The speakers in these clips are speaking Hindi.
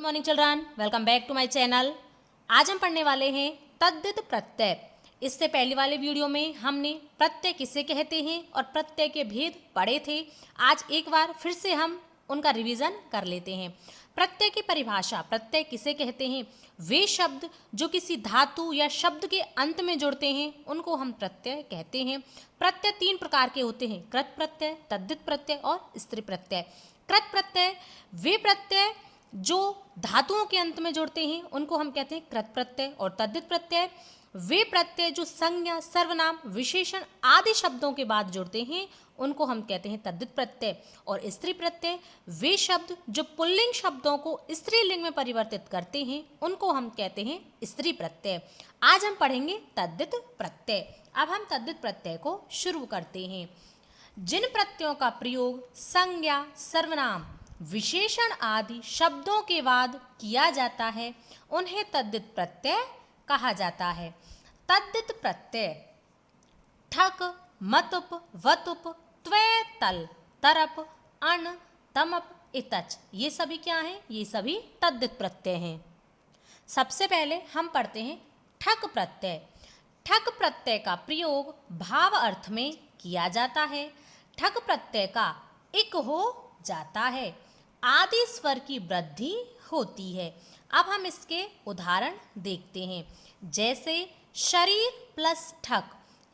Morning children, welcome back to my channel. आज हम पढ़ने वाले हैं तद्धित प्रत्यय। इससे पहले वाले वीडियो में हमने प्रत्यय किसे कहते हैं और प्रत्यय के भेद पढ़े थे। आज एक बार फिर से हम उनका रिवीजन कर लेते हैं। प्रत्यय की परिभाषा, प्रत्यय किसे कहते हैं? वे शब्द जो किसी धातु या शब्द के अंत में जुड़ते हैं उनको हम प्रत्यय कहते हैं। प्रत्यय तीन प्रकार के होते हैं: कृत प्रत्यय, तद्धित प्रत्यय और स्त्री प्रत्यय। कृत प्रत्यय वे प्रत्यय जो धातुओं के अंत में जुड़ते हैं उनको हम कहते हैं कृत प्रत्यय, और तद्धित प्रत्यय वे प्रत्यय जो संज्ञा, सर्वनाम, विशेषण आदि शब्दों के बाद जुड़ते हैं उनको हम कहते हैं तद्धित प्रत्यय। और स्त्री प्रत्यय वे शब्द जो पुल्लिंग शब्दों को स्त्रीलिंग में परिवर्तित करते हैं उनको हम कहते हैं स्त्री प्रत्यय। आज हम पढ़ेंगे तद्धित प्रत्यय। अब हम तद्धित प्रत्यय को शुरू करते हैं। जिन प्रत्ययों का प्रयोग संज्ञा, सर्वनाम, विशेषण आदि शब्दों के बाद किया जाता है उन्हें तद्धित प्रत्यय कहा जाता है। तद्धित प्रत्यय ठक, मतुप, वतुप, त्वय, तल, तरप, अण, तमप, इतच, ये सभी क्या हैं? ये सभी तद्धित प्रत्यय हैं। सबसे पहले हम पढ़ते हैं ठक प्रत्यय। ठक प्रत्यय का प्रयोग भाव अर्थ में किया जाता है। ठक प्रत्यय का इक हो जाता है, आदि स्वर की वृद्धि होती है। अब हम इसके उदाहरण देखते हैं। जैसे शरीर प्लस ठक,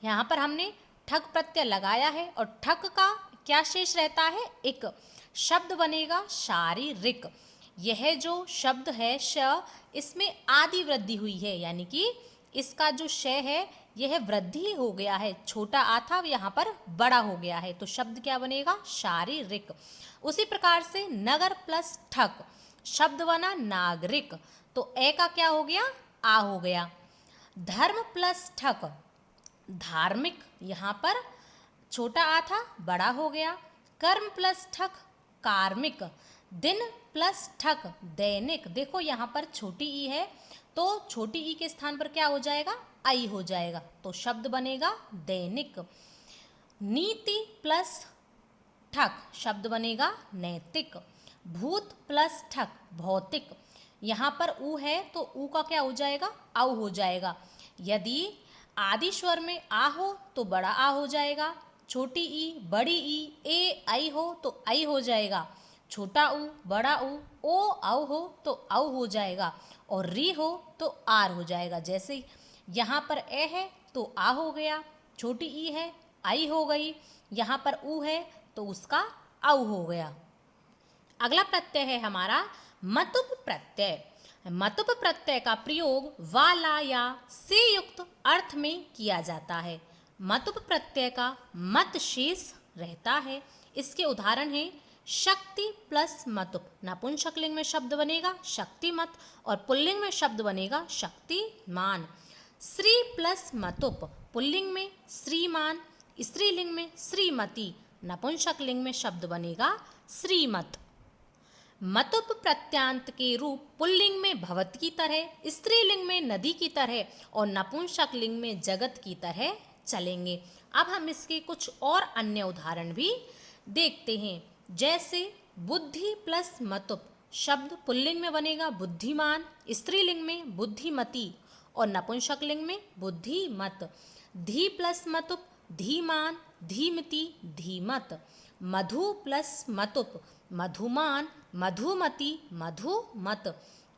यहाँ पर हमने ठक प्रत्यय लगाया है और ठक का क्या शेष रहता है? इक। शब्द बनेगा शारीरिक। यह जो शब्द है श, इसमें आदि वृद्धि हुई है, यानी कि इसका जो श है यह वृद्धि हो गया है। छोटा आ था यहाँ पर बड़ा हो गया है, तो शब्द क्या बनेगा? शारीरिक। उसी प्रकार से नगर प्लस ठक, शब्द बना नागरिक, तो ए का क्या हो गया? आ हो गया। धर्म प्लस ठक, धार्मिक, यहाँ पर छोटा आ था बड़ा हो गया। कर्म प्लस ठक, कार्मिक। दिन प्लस ठक, दैनिक। देखो यहाँ पर छोटी ई है तो छोटी ई के स्थान पर क्या हो जाएगा? आई हो जाएगा, तो शब्द बनेगा दैनिक। नीति प्लस ठक, शब्द बनेगा नैतिक। भूत प्लस ठक, भौतिक। यहाँ पर ऊ है तो ऊ का क्या हो जाएगा? औ हो जाएगा। यदि आदि स्वर में आ हो तो बड़ा आ हो जाएगा। छोटी ई, बड़ी ई, ए, आई हो तो आई हो जाएगा। छोटा ऊ, बड़ा ऊ, ओ, औ हो तो औ हो जाएगा, और री हो तो आर हो जाएगा। जैसे यहाँ पर ए है तो आ हो गया, छोटी ई है आई हो गई, यहाँ पर ऊ है तो उसका औ हो गया। अगला प्रत्यय है हमारा मतुप प्रत्यय। मतुप प्रत्यय का प्रयोग वाला या से युक्त अर्थ में किया जाता है। मतुप प्रत्यय का मत शेष रहता है। इसके उदाहरण हैं शक्ति प्लस मतुप, नपुंसकलिंग में शब्द बनेगा शक्तिमत और पुल्लिंग में शब्द बनेगा शक्तिमान। श्री प्लस मतुप, पुल्लिंग में श्रीमान, स्त्रीलिंग में श्रीमती, नपुंसकलिंग में शब्द बनेगा श्रीमत। मतुप प्रत्यांत के रूप पुल्लिंग में भवत की तरह, स्त्रीलिंग में नदी की तरह और नपुंसकलिंग में जगत की तरह चलेंगे। अब हम इसके कुछ और अन्य उदाहरण भी देखते हैं। जैसे बुद्धि प्लस मतुप, शब्द पुल्लिंग में बनेगा बुद्धिमान, स्त्रीलिंग में बुद्धिमती और नपुंसकलिंग में बुद्धिमत। धी प्लस मतुप, धीमान, धीमती, धीमत। मधु प्लस मतुप, मधुमान, मधुमती, मधुमत।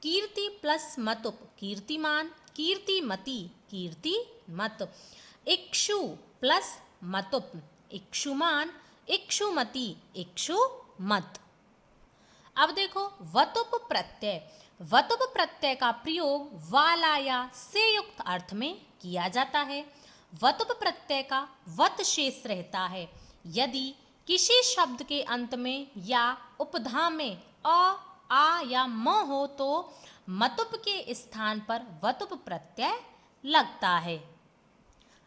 कीर्ति प्लस मतुप, कीर्तिमान, कीर्तिमती, कीर्तिमत। इक्षु प्लस मतुप, इक्षुमान, इक्षुमती, इक्षुमत। अब देखो वतुप प्रत्यय। वतुप प्रत्यय का प्रयोग वाला या से युक्त अर्थ में किया जाता है। वतुप प्रत्यय का वत शेष रहता है। यदि किसी शब्द के अंत में या उपधा में अ, आ या म हो तो मतुप के स्थान पर वतुप प्रत्यय लगता है।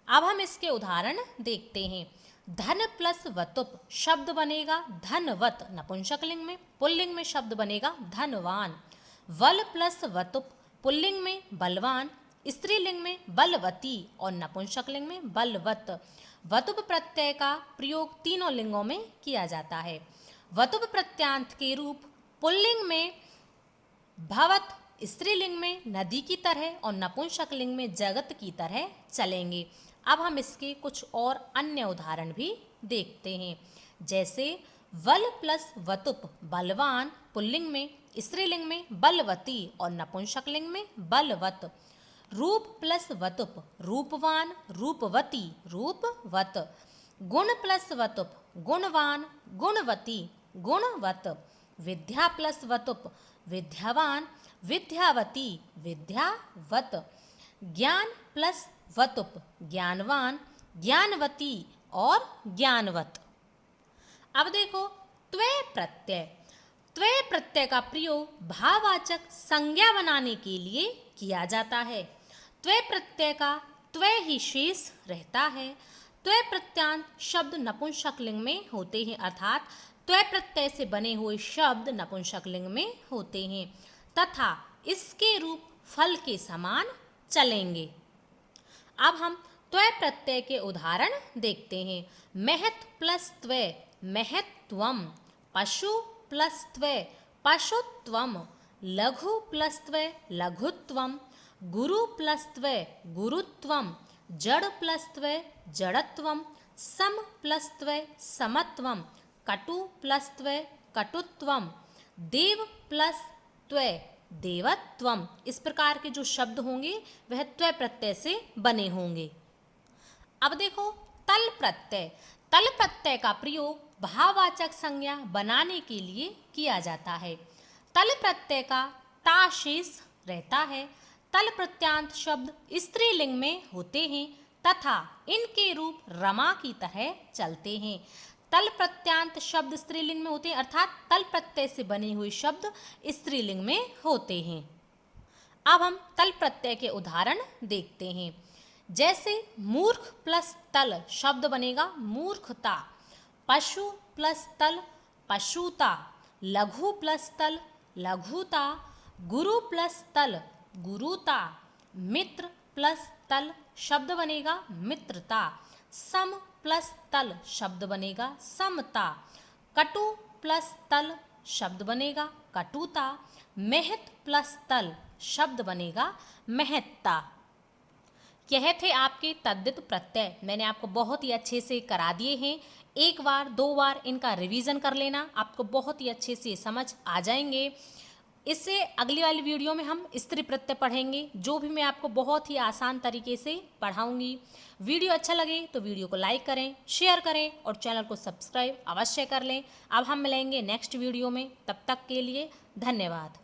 अब हम इसके उदाहरण देखते हैं। धन प्लस वतुप, शब्द बनेगा धनवत, नपुंसकलिंग में, पुल्लिंग में शब्द बनेगा धनवान। वल प्लस वतुप, पुल्लिंग में बलवान, स्त्रीलिंग में बलवती और नपुंसकलिंग में बलवत। वतुप प्रत्यय का प्रयोग तीनों लिंगों में किया जाता है। वतुप प्रत्यांत के रूप पुल्लिंग में भवत स्त्रीलिंग में नदी की तरह और नपुंसकलिंग में जगत की तरह चलेंगे। अब हम इसके कुछ और अन्य उदाहरण भी देखते हैं। जैसे वल प्लस वतुप बलवान पुल्लिंग में, स्त्रीलिंग में बलवती और नपुंसकलिंग में बलवत। रूप प्लस वतुप रूपवान रूपवती रूपवत। गुण प्लस वतुप गुणवान गुणवती गुणवत। विद्या प्लस वतुप विद्यावान विद्यावती विद्यावत। ज्ञान प्लस वतुप ज्ञानवान ज्ञानवती और ज्ञानवत। अब देखो त्वय प्रत्यय। त्वय प्रत्यय का प्रयोग भाववाचक संज्ञा बनाने के लिए किया जाता है। त्वय प्रत्यय का त्वय ही शेष रहता है। त्वय प्रत्यांत शब्द नपुंसकलिंग में होते हैं, अर्थात त्वय प्रत्यय से बने हुए शब्द नपुंसकलिंग में होते हैं तथा इसके रूप फल के समान चलेंगे। अब हम त्वय प्रत्यय के उदाहरण देखते हैं। महत् प्लस त्वय महत्त्वम। पशु प्लस त्वय पशुत्वम। लघु प्लस त्वय लघुत्वम। गुरु प्लस त्वय गुरुत्वम। जड़ प्लस त्वय जड़त्वम। सम प्लस त्वय समत्वम। कटु प्लस त्वय कटुत्वम। देव प्लस त्वय देवत्वम। इस प्रकार के जो शब्द होंगे वह त्वय प्रत्यय से बने होंगे। अब देखो तल प्रत्यय। तल प्रत्यय का प्रयोग भाववाचक संज्ञा बनाने के लिए किया जाता है। तल प्रत्यय का ता शेष रहता है। तल प्रत्यांत शब्द स्त्रीलिंग में होते हैं तथा इनके रूप रमा की तरह चलते हैं। तल प्रत्यांत शब्द स्त्रीलिंग में होते हैं, अर्थात तल प्रत्यय से बने हुए शब्द स्त्रीलिंग में होते हैं। अब हम तल प्रत्यय के उदाहरण देखते हैं। जैसे मूर्ख प्लस तल शब्द बनेगा मूर्खता। पशु प्लस तल पशुता। लघु प्लस तल लघुता। गुरु प्लस तल गुरुता। मित्र प्लस तल शब्द बनेगा मित्रता। सम प्लस तल शब्द बनेगा समता। कटु प्लस तल शब्द बनेगा कटुता। महत् प्लस तल शब्द बनेगा महत्ता। यह थे आपके तद्धित प्रत्यय। मैंने आपको बहुत ही अच्छे से करा दिए हैं। एक बार दो बार इनका रिवीजन कर लेना, आपको बहुत ही अच्छे से समझ आ जाएंगे। इससे अगली वाली वीडियो में हम स्त्री प्रत्यय पढ़ेंगे, जो भी मैं आपको बहुत ही आसान तरीके से पढ़ाऊंगी। वीडियो अच्छा लगे तो वीडियो को लाइक करें, शेयर करें और चैनल को सब्सक्राइब अवश्य कर लें। अब हम मिलेंगे नेक्स्ट वीडियो में, तब तक के लिए धन्यवाद।